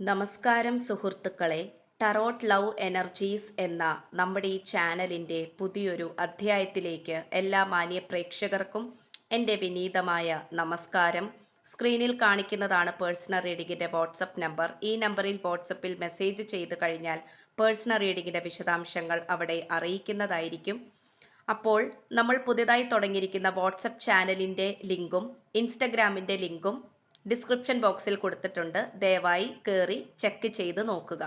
നമസ്കാരം സുഹൃത്തുക്കളെ. Tarot love energies എന്ന നമ്മുടെ ഈ ചാനലിൻ്റെ പുതിയൊരു അധ്യായത്തിലേക്ക് എല്ലാ മാന്യ പ്രേക്ഷകർക്കും എൻ്റെ വിനീതമായ നമസ്കാരം. സ്ക്രീനിൽ കാണിക്കുന്നതാണ് പേഴ്സണൽ റീഡിങ്ങിൻ്റെ വാട്സപ്പ് നമ്പർ. ഈ നമ്പറിൽ വാട്സപ്പിൽ മെസ്സേജ് ചെയ്ത് കഴിഞ്ഞാൽ പേഴ്സണൽ റീഡിങ്ങിൻ്റെ വിശദാംശങ്ങൾ അവിടെ അറിയിക്കുന്നതായിരിക്കും. അപ്പോൾ നമ്മൾ പുതിയതായി തുടങ്ങിയിരിക്കുന്ന വാട്സപ്പ് ചാനലിൻ്റെ ലിങ്കും ഇൻസ്റ്റഗ്രാമിൻ്റെ ലിങ്കും ഡിസ്ക്രിപ്ഷൻ ബോക്സിൽ കൊടുത്തിട്ടുണ്ട്. ദയവായി കയറി ചെക്ക് ചെയ്ത് നോക്കുക.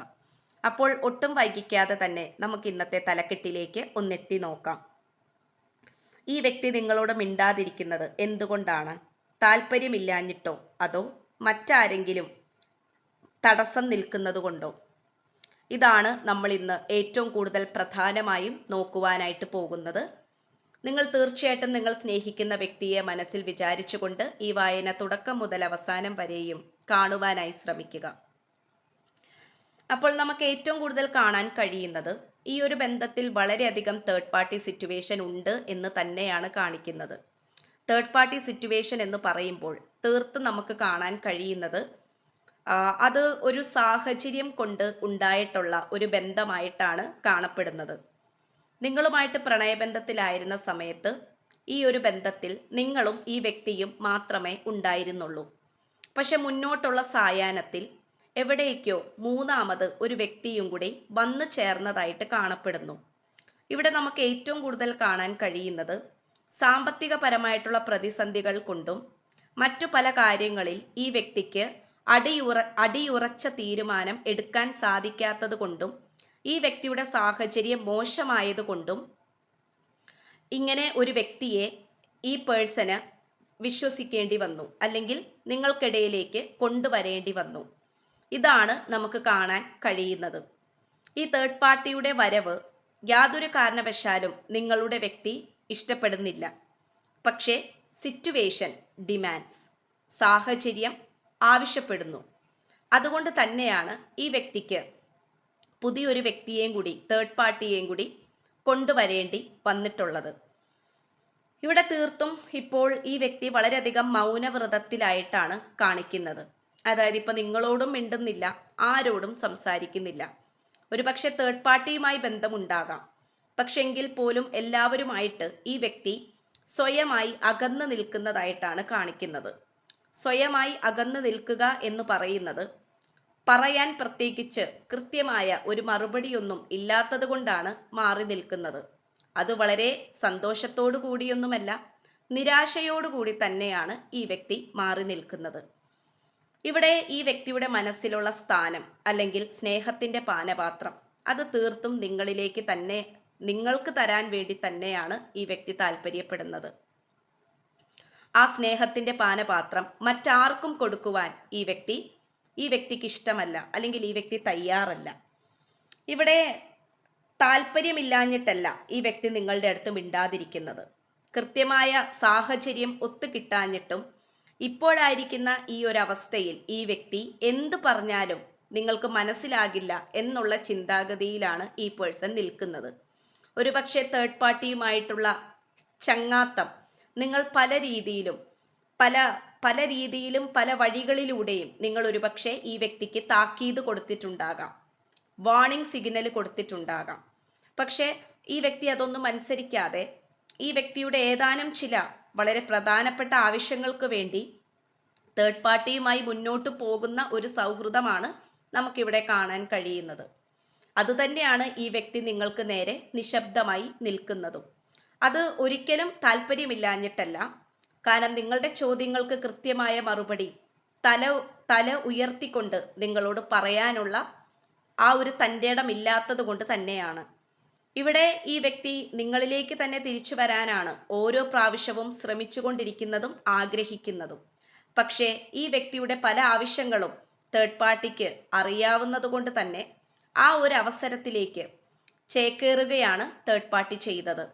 അപ്പോൾ ഒട്ടും വൈകിക്കാതെ തന്നെ നമുക്ക് ഇന്നത്തെ തലക്കെട്ടിലേക്ക് ഒന്നെത്തി നോക്കാം. ഈ വ്യക്തി നിങ്ങളോട് മിണ്ടാതിരിക്കുന്നത് എന്തുകൊണ്ടാണ്? താല്പര്യമില്ലാഞ്ഞിട്ടോ അതോ മറ്റാരെങ്കിലും തടസ്സം നിൽക്കുന്നത് കൊണ്ടോ? ഇതാണ് നമ്മൾ ഇന്ന് ഏറ്റവും കൂടുതൽ പ്രധാനമായും നോക്കുവാനായിട്ട് പോകുന്നത്. നിങ്ങൾ തീർച്ചയായിട്ടും നിങ്ങൾ സ്നേഹിക്കുന്ന വ്യക്തിയെ മനസ്സിൽ വിചാരിച്ചുകൊണ്ട് ഈ വായന തുടക്കം മുതൽ അവസാനം വരെയും കാണുവാനായി ശ്രമിക്കുക. അപ്പോൾ നമുക്ക് ഏറ്റവും കൂടുതൽ കാണാൻ കഴിയുന്നത് ഈ ഒരു ബന്ധത്തിൽ വളരെയധികം തേർഡ് പാർട്ടി സിറ്റുവേഷൻ ഉണ്ട് എന്ന് തന്നെയാണ് കാണിക്കുന്നത്. തേർഡ് പാർട്ടി സിറ്റുവേഷൻ എന്ന് പറയുമ്പോൾ തീർത്തും നമുക്ക് കാണാൻ കഴിയുന്നത് അത് ഒരു സാഹചര്യം കൊണ്ട് ഉണ്ടായിട്ടുള്ള ഒരു ബന്ധമായിട്ടാണ് കാണപ്പെടുന്നത്. നിങ്ങളുമായിട്ട് പ്രണയബന്ധത്തിലായിരുന്ന സമയത്ത് ഈ ഒരു ബന്ധത്തിൽ നിങ്ങളും ഈ വ്യക്തിയും മാത്രമേ ഉണ്ടായിരുന്നുള്ളൂ. പക്ഷെ മുന്നോട്ടുള്ള സായാഹ്നത്തിൽ എവിടേക്കോ മൂന്നാമത് ഒരു വ്യക്തിയും കൂടി വന്നു ചേർന്നതായിട്ട് കാണപ്പെടുന്നു. ഇവിടെ നമുക്ക് ഏറ്റവും കൂടുതൽ കാണാൻ കഴിയുന്നത് സാമ്പത്തികപരമായിട്ടുള്ള പ്രതിസന്ധികൾ കൊണ്ടും മറ്റു പല കാര്യങ്ങളിൽ ഈ വ്യക്തിക്ക് അടിയുറച്ച തീരുമാനം എടുക്കാൻ സാധിക്കാത്തത് കൊണ്ടും ഈ വ്യക്തിയുടെ സാഹചര്യം മോശമായതുകൊണ്ടും ഇങ്ങനെ ഒരു വ്യക്തിയെ ഈ പേഴ്സണ് വിശ്വസിക്കേണ്ടി വന്നു, അല്ലെങ്കിൽ നിങ്ങൾക്കിടയിലേക്ക് കൊണ്ടുവരേണ്ടി വന്നു. ഇതാണ് നമുക്ക് കാണാൻ കഴിയുന്നത്. ഈ തേർഡ് പാർട്ടിയുടെ വരവ് യാതൊരു കാരണവശാലും നിങ്ങളുടെ വ്യക്തി ഇഷ്ടപ്പെടുന്നില്ല. പക്ഷേ സിറ്റുവേഷൻ ഡിമാൻഡ്സ്, സാഹചര്യം ആവശ്യപ്പെടുന്നു. അതുകൊണ്ട് തന്നെയാണ് ഈ വ്യക്തിക്ക് പുതിയൊരു വ്യക്തിയെയും കൂടി തേർഡ് പാർട്ടിയെയും കൂടി കൊണ്ടുവരേണ്ടി വന്നിട്ടുള്ളത്. ഇവിടെ തീർത്തും ഇപ്പോൾ ഈ വ്യക്തി വളരെയധികം മൗനവ്രതത്തിലായിട്ടാണ് കാണിക്കുന്നത്. അതായത് ഇപ്പൊ നിങ്ങളോടും മിണ്ടുന്നില്ല, ആരോടും സംസാരിക്കുന്നില്ല. ഒരു പക്ഷെ തേർഡ് പാർട്ടിയുമായി ബന്ധമുണ്ടാകാം. പക്ഷെ എങ്കിൽ പോലും എല്ലാവരുമായിട്ട് ഈ വ്യക്തി സ്വയമായി അകന്നു നിൽക്കുന്നതായിട്ടാണ് കാണിക്കുന്നത്. സ്വയമായി അകന്നു നിൽക്കുക എന്ന് പറയുന്നത് പറയാൻ പ്രത്യേകിച്ച് കൃത്യമായ ഒരു മറുപടിയൊന്നും ഇല്ലാത്തത് കൊണ്ടാണ് മാറി നിൽക്കുന്നത്. അത് വളരെ സന്തോഷത്തോടു കൂടിയൊന്നുമല്ല, നിരാശയോടുകൂടി തന്നെയാണ് ഈ വ്യക്തി മാറി നിൽക്കുന്നത്. ഇവിടെ ഈ വ്യക്തിയുടെ മനസ്സിലുള്ള സ്ഥാനം അല്ലെങ്കിൽ സ്നേഹത്തിന്റെ പാനപാത്രം അത് തീർത്തും നിങ്ങളിലേക്ക് തന്നെ, നിങ്ങൾക്ക് തരാൻ വേണ്ടി തന്നെയാണ് ഈ വ്യക്തി താല്പര്യപ്പെടുന്നത്. ആ സ്നേഹത്തിന്റെ പാനപാത്രം മറ്റാർക്കും കൊടുക്കുവാൻ ഈ വ്യക്തിക്ക് ഇഷ്ടമല്ല, അല്ലെങ്കിൽ ഈ വ്യക്തി തയ്യാറല്ല. ഇവിടെ താല്പര്യമില്ലാഞ്ഞിട്ടല്ല ഈ വ്യക്തി നിങ്ങളുടെ അടുത്ത് മിണ്ടാതിരിക്കുന്നത്. കൃത്യമായ സാഹചര്യം ഒത്തുകിട്ടാഞ്ഞിട്ടും ഇപ്പോഴായിരിക്കുന്ന ഈ ഒരു അവസ്ഥയിൽ ഈ വ്യക്തി എന്തു പറഞ്ഞാലും നിങ്ങൾക്ക് മനസ്സിലാകില്ല എന്നുള്ള ചിന്താഗതിയിലാണ് ഈ പേഴ്സൺ നിൽക്കുന്നത്. ഒരുപക്ഷെ തേർഡ് പാർട്ടിയുമായിട്ടുള്ള ചങ്ങാത്തം നിങ്ങൾ പല രീതിയിലും പല വഴികളിലൂടെയും നിങ്ങൾ ഒരുപക്ഷെ ഈ വ്യക്തിക്ക് താക്കീത് കൊടുത്തിട്ടുണ്ടാകാം, വാർണിംഗ് സിഗ്നൽ കൊടുത്തിട്ടുണ്ടാകാം. പക്ഷേ ഈ വ്യക്തി അതൊന്നും അനുസരിക്കാതെ ഈ വ്യക്തിയുടെ ഏതാനും ചില വളരെ പ്രധാനപ്പെട്ട ആവശ്യങ്ങൾക്ക് വേണ്ടി തേർഡ് പാർട്ടിയുമായി മുന്നോട്ട് പോകുന്ന ഒരു സൗഹൃദമാണ് നമുക്കിവിടെ കാണാൻ കഴിയുന്നത്. അതുതന്നെയാണ് ഈ വ്യക്തി നിങ്ങൾക്ക് നേരെ നിശബ്ദമായി നിൽക്കുന്നതും. അത് ഒരിക്കലും താല്പര്യമില്ലാഞ്ഞിട്ടല്ല. കാരണം നിങ്ങളുടെ ചോദ്യങ്ങൾക്ക് കൃത്യമായ മറുപടി തല ഉയർത്തിക്കൊണ്ട് നിങ്ങളോട് പറയാനുള്ള ആ ഒരു തൻ്റെടമില്ലാത്തത് കൊണ്ട് തന്നെയാണ്. ഇവിടെ ഈ വ്യക്തി നിങ്ങളിലേക്ക് തന്നെ തിരിച്ചു വരാനാണ് ഓരോ പ്രാവശ്യവും ശ്രമിച്ചുകൊണ്ടിരിക്കുന്നതും ആഗ്രഹിക്കുന്നതും. പക്ഷേ ഈ വ്യക്തിയുടെ പല ആവശ്യങ്ങളും തേർഡ് പാർട്ടിക്ക് അറിയാവുന്നത് കൊണ്ട് തന്നെ ആ ഒരു അവസരത്തിലേക്ക് ചേക്കേറുകയാണ് തേർഡ് പാർട്ടി ചെയ്തത്.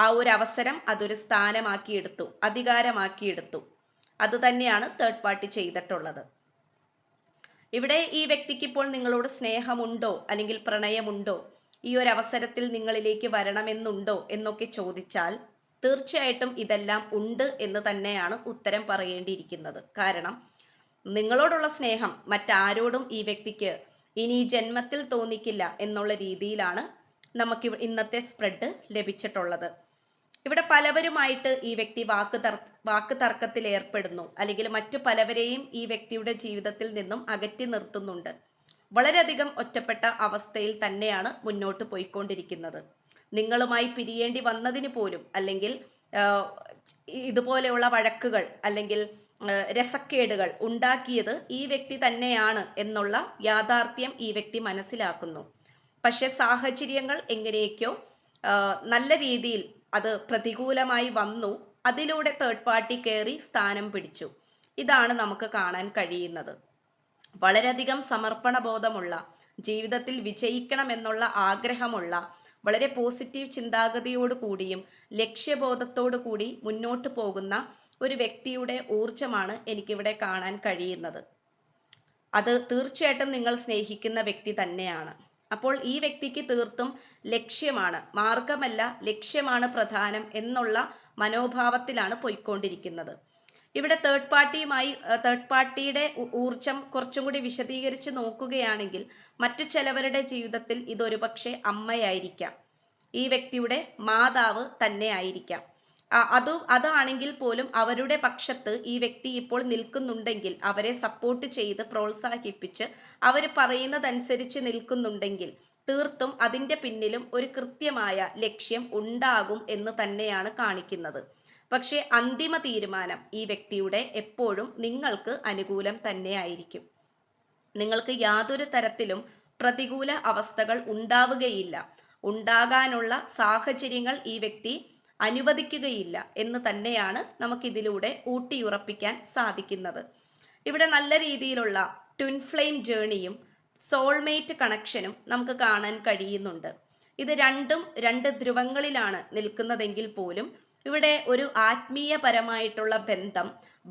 ആ ഒരു അവസരം അതൊരു സ്ഥാനമാക്കിയെടുത്തു, അധികാരമാക്കിയെടുത്തു. അതുതന്നെയാണ് തേർഡ് പാർട്ടി ചെയ്തിട്ടുള്ളത്. ഇവിടെ ഈ വ്യക്തിക്ക് ഇപ്പോൾ നിങ്ങളോട് സ്നേഹമുണ്ടോ അല്ലെങ്കിൽ പ്രണയമുണ്ടോ, ഈ ഒരു അവസരത്തിൽ നിങ്ങളിലേക്ക് വരണമെന്നുണ്ടോ എന്നൊക്കെ ചോദിച്ചാൽ തീർച്ചയായിട്ടും ഇതെല്ലാം ഉണ്ട് എന്ന് തന്നെയാണ് ഉത്തരം പറയേണ്ടിയിരിക്കുന്നത്. കാരണം നിങ്ങളോടുള്ള സ്നേഹം മറ്റാരോടും ഈ വ്യക്തിക്ക് ഇനി ജന്മത്തിൽ തോന്നിക്കില്ല എന്നുള്ള രീതിയിലാണ് നമുക്ക് ഇന്നത്തെ സ്പ്രെഡ് ലഭിച്ചിട്ടുള്ളത്. ഇവിടെ പലവരുമായിട്ട് ഈ വ്യക്തി വാക്ക് തർക്കത്തിൽ ഏർപ്പെടുന്നു, അല്ലെങ്കിൽ മറ്റു പലവരെയും ഈ വ്യക്തിയുടെ ജീവിതത്തിൽ നിന്നും അകറ്റി നിർത്തുന്നുണ്ട്. വളരെയധികം ഒറ്റപ്പെട്ട അവസ്ഥയിൽ തന്നെയാണ് മുന്നോട്ട് പോയിക്കൊണ്ടിരിക്കുന്നത്. നിങ്ങളുമായി പിരിയേണ്ടി വന്നതിന് പോലും, അല്ലെങ്കിൽ ഇതുപോലെയുള്ള വഴക്കുകൾ അല്ലെങ്കിൽ രസക്കേടുകൾ ഉണ്ടാക്കിയത് ഈ വ്യക്തി തന്നെയാണ് എന്നുള്ള യാഥാർത്ഥ്യം ഈ വ്യക്തി മനസ്സിലാക്കുന്നു. പക്ഷെ സാഹചര്യങ്ങൾ എങ്ങനെയൊക്കെയോ നല്ല രീതിയിൽ അത് പ്രതികൂലമായി വന്നു. അതിലൂടെ തേർഡ് പാർട്ടി കയറി സ്ഥാനം പിടിച്ചു. ഇതാണ് നമുക്ക് കാണാൻ കഴിയുന്നത്. വളരെയധികം സമർപ്പണ ബോധമുള്ള, ജീവിതത്തിൽ വിജയിക്കണമെന്നുള്ള ആഗ്രഹമുള്ള, വളരെ പോസിറ്റീവ് ചിന്താഗതിയോട് കൂടിയും ലക്ഷ്യബോധത്തോടു കൂടി മുന്നോട്ട് പോകുന്ന ഒരു വ്യക്തിയുടെ ഊർജമാണ് എനിക്കിവിടെ കാണാൻ കഴിയുന്നത്. അത് തീർച്ചയായിട്ടും നിങ്ങൾ സ്നേഹിക്കുന്ന വ്യക്തി തന്നെയാണ്. അപ്പോൾ ഈ വ്യക്തിക്ക് തീർത്തും ലക്ഷ്യമാണ്, മാർഗമല്ല ലക്ഷ്യമാണ് പ്രധാനം എന്നുള്ള മനോഭാവത്തിലാണ് പോയിക്കൊണ്ടിരിക്കുന്നത്. ഇവിടെ തേർഡ് പാർട്ടിയുടെ ഊർജം കുറച്ചും കൂടി വിശദീകരിച്ച് നോക്കുകയാണെങ്കിൽ മറ്റു ചിലവരുടെ ജീവിതത്തിൽ ഇതൊരു പക്ഷേ അമ്മയായിരിക്കാം, ഈ വ്യക്തിയുടെ മാതാവ് തന്നെ ആയിരിക്കാം. അതാണെങ്കിൽ പോലും അവരുടെ പക്ഷത്ത് ഈ വ്യക്തി ഇപ്പോൾ നിൽക്കുന്നുണ്ടെങ്കിൽ, അവരെ സപ്പോർട്ട് ചെയ്ത് പ്രോത്സാഹിപ്പിച്ച് അവർ പറയുന്നതനുസരിച്ച് നിൽക്കുന്നുണ്ടെങ്കിൽ തീർത്തും അതിൻ്റെ പിന്നിലും ഒരു കൃത്യമായ ലക്ഷ്യം ഉണ്ടാകും എന്ന് തന്നെയാണ് കാണിക്കുന്നത്. പക്ഷേ അന്തിമ തീരുമാനം ഈ വ്യക്തിയുടെ എപ്പോഴും നിങ്ങൾക്ക് അനുകൂലം തന്നെയായിരിക്കും. നിങ്ങൾക്ക് യാതൊരു തരത്തിലും പ്രതികൂല അവസ്ഥകൾ ഉണ്ടാവുകയില്ല, ഉണ്ടാകാനുള്ള സാഹചര്യങ്ങൾ ഈ വ്യക്തി അനുവദിക്കുകയില്ല എന്ന് തന്നെയാണ് നമുക്കിതിലൂടെ ഊട്ടിയുറപ്പിക്കാൻ സാധിക്കുന്നത്. ഇവിടെ നല്ല രീതിയിലുള്ള ട്വിൻ ഫ്ലെയിം ജേണിയും സോൾമേറ്റ് കണക്ഷനും നമുക്ക് കാണാൻ കഴിയുന്നുണ്ട്. ഇത് രണ്ടും രണ്ട് ധ്രുവങ്ങളിലാണ് നിൽക്കുന്നതെങ്കിൽ പോലും ഇവിടെ ഒരു ആത്മീയപരമായിട്ടുള്ള ബന്ധം,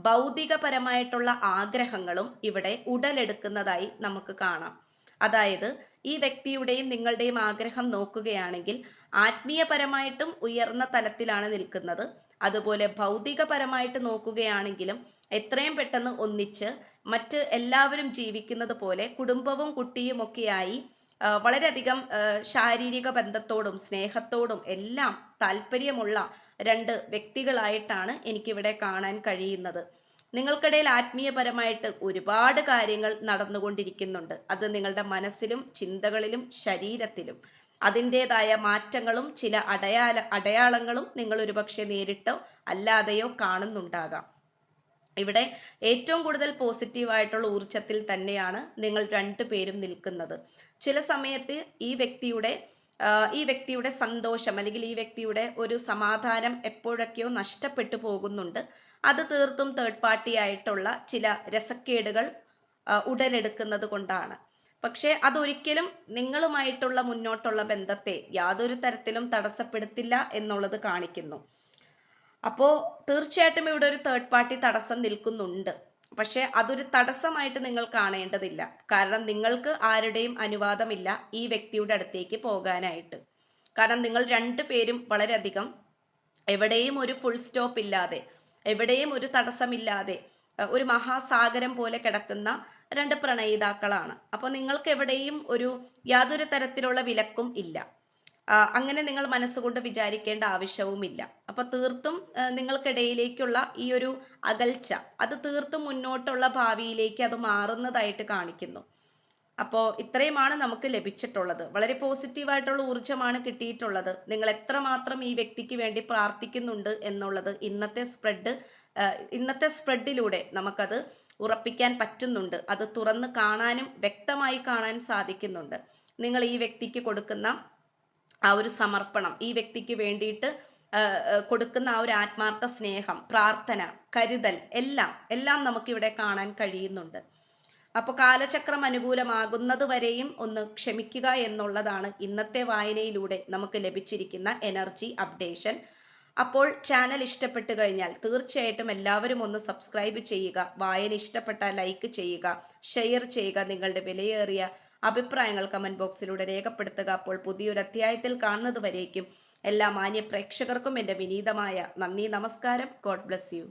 ഭൗതികപരമായിട്ടുള്ള ആഗ്രഹങ്ങളും ഇവിടെ ഉടലെടുക്കുന്നതായി നമുക്ക് കാണാം. അതായത് ഈ വ്യക്തിയുടെയും നിങ്ങളുടെയും ആഗ്രഹം നോക്കുകയാണെങ്കിൽ ആത്മീയപരമായിട്ടും ഉയർന്ന തലത്തിലാണ് നിൽക്കുന്നത്. അതുപോലെ ഭൗതികപരമായിട്ട് നോക്കുകയാണെങ്കിലും എത്രയും പെട്ടെന്ന് ഒന്നിച്ച് മറ്റ് എല്ലാവരും ജീവിക്കുന്നത് പോലെ കുടുംബവും കുട്ടിയും ഒക്കെയായി വളരെയധികം ശാരീരിക ബന്ധത്തോടും സ്നേഹത്തോടും എല്ലാം താല്പര്യമുള്ള രണ്ട് വ്യക്തികളായിട്ടാണ് എനിക്കിവിടെ കാണാൻ കഴിയുന്നത്. നിങ്ങൾക്കിടയിൽ ആത്മീയപരമായിട്ട് ഒരുപാട് കാര്യങ്ങൾ നടന്നുകൊണ്ടിരിക്കുന്നുണ്ട്. അത് നിങ്ങളുടെ മനസ്സിലും ചിന്തകളിലും ശരീരത്തിലും അതിൻ്റെതായ മാറ്റങ്ങളും ചില അടയാളങ്ങളും നിങ്ങൾ ഒരുപക്ഷെ നേരിട്ടോ അല്ലാതെയോ കാണുന്നുണ്ടാകാം. ഇവിടെ ഏറ്റവും കൂടുതൽ പോസിറ്റീവായിട്ടുള്ള ഊർജത്തിൽ തന്നെയാണ് നിങ്ങൾ രണ്ടുപേരും നിൽക്കുന്നത്. ചില സമയത്ത് ഈ വ്യക്തിയുടെ സന്തോഷം അല്ലെങ്കിൽ ഈ വ്യക്തിയുടെ ഒരു സമാധാനം എപ്പോഴൊക്കെയോ നഷ്ടപ്പെട്ടു പോകുന്നുണ്ട്. അത് തീർത്തും തേർഡ് പാർട്ടി ആയിട്ടുള്ള ചില രസക്കേടുകൾ ഉടലെടുക്കുന്നത് കൊണ്ടാണ്. പക്ഷേ അതൊരിക്കലും നിങ്ങളുമായിട്ടുള്ള മുന്നോട്ടുള്ള ബന്ധത്തെ യാതൊരു തരത്തിലും തടസ്സപ്പെടുത്തില്ല എന്നുള്ളത് കാണിക്കുന്നു. അപ്പോൾ തീർച്ചയായിട്ടും ഇവിടെ ഒരു തേർഡ് പാർട്ടി തടസ്സം നിൽക്കുന്നുണ്ട്. പക്ഷെ അതൊരു തടസ്സമായിട്ട് നിങ്ങൾ കാണേണ്ടതില്ല. കാരണം നിങ്ങൾക്ക് ആരുടെയും അനുവാദമില്ല ഈ വ്യക്തിയുടെ അടുത്തേക്ക് പോകാനായിട്ട്. കാരണം നിങ്ങൾ രണ്ടുപേരും വളരെയധികം എവിടെയും ഒരു ഫുൾ സ്റ്റോപ്പ് ഇല്ലാതെ, എവിടെയും ഒരു തടസ്സമില്ലാതെ ഒരു മഹാസാഗരം പോലെ കിടക്കുന്ന രണ്ട് പ്രണയിതാക്കളാണ്. അപ്പോൾ നിങ്ങൾക്ക് എവിടെയും യാതൊരു തരത്തിലുള്ള വിലക്കും ഇല്ല. അങ്ങനെ നിങ്ങൾ മനസ്സുകൊണ്ട് വിചാരിക്കേണ്ട ആവശ്യവുമില്ല. അപ്പൊ തീർത്തും നിങ്ങൾക്കിടയിലേക്കുള്ള ഈ ഒരു അകൽച്ച അത് തീർത്തും മുന്നോട്ടുള്ള ഭാവിയിലേക്ക് അത് മാറുന്നതായിട്ട് കാണിക്കുന്നു. അപ്പോൾ ഇത്രയുമാണ് നമുക്ക് ലഭിച്ചിട്ടുള്ളത്. വളരെ പോസിറ്റീവായിട്ടുള്ള ഊർജ്ജമാണ് കിട്ടിയിട്ടുള്ളത്. നിങ്ങൾ എത്രമാത്രം ഈ വ്യക്തിക്ക് വേണ്ടി പ്രാർത്ഥിക്കുന്നുണ്ട് എന്നുള്ളത് ഇന്നത്തെ സ്പ്രെഡിലൂടെ നമുക്കത് ഉറപ്പിക്കാൻ പറ്റുന്നുണ്ട്. അത് തുറന്ന് കാണാനും വ്യക്തമായി കാണാൻ സാധിക്കുന്നുണ്ട്. നിങ്ങൾ ഈ വ്യക്തിക്ക് കൊടുക്കുന്ന ആ ഒരു സമർപ്പണം, ഈ വ്യക്തിക്ക് വേണ്ടിയിട്ട് കൊടുക്കുന്ന ആ ഒരു ആത്മാർത്ഥ സ്നേഹം, പ്രാർത്ഥന, കരുതൽ എല്ലാം നമുക്കിവിടെ കാണാൻ കഴിയുന്നുണ്ട്. അപ്പോൾ കാലചക്രം അനുകൂലമാകുന്നത് വരെയും ഒന്ന് ക്ഷമിക്കുക എന്നുള്ളതാണ് ഇന്നത്തെ വായനയിലൂടെ നമുക്ക് ലഭിച്ചിരിക്കുന്ന എനർജി അപ്ഡേഷൻ. അപ്പോൾ ചാനൽ ഇഷ്ടപ്പെട്ടു കഴിഞ്ഞാൽ തീർച്ചയായിട്ടും എല്ലാവരും ഒന്ന് സബ്സ്ക്രൈബ് ചെയ്യുക. വായന ഇഷ്ടപ്പെട്ടാൽ ലൈക്ക് ചെയ്യുക, ഷെയർ ചെയ്യുക. നിങ്ങളുടെ വിലയേറിയ അഭിപ്രായങ്ങൾ കമന്റ് ബോക്സിലൂടെ രേഖപ്പെടുത്തുക. അപ്പോൾ പുതിയൊരു അധ്യായത്തിൽ കാണുന്നത് വരേക്കും എല്ലാ മാന്യ പ്രേക്ഷകർക്കും എൻ്റെ വിനീതമായ നന്ദി, നമസ്കാരം. God bless you.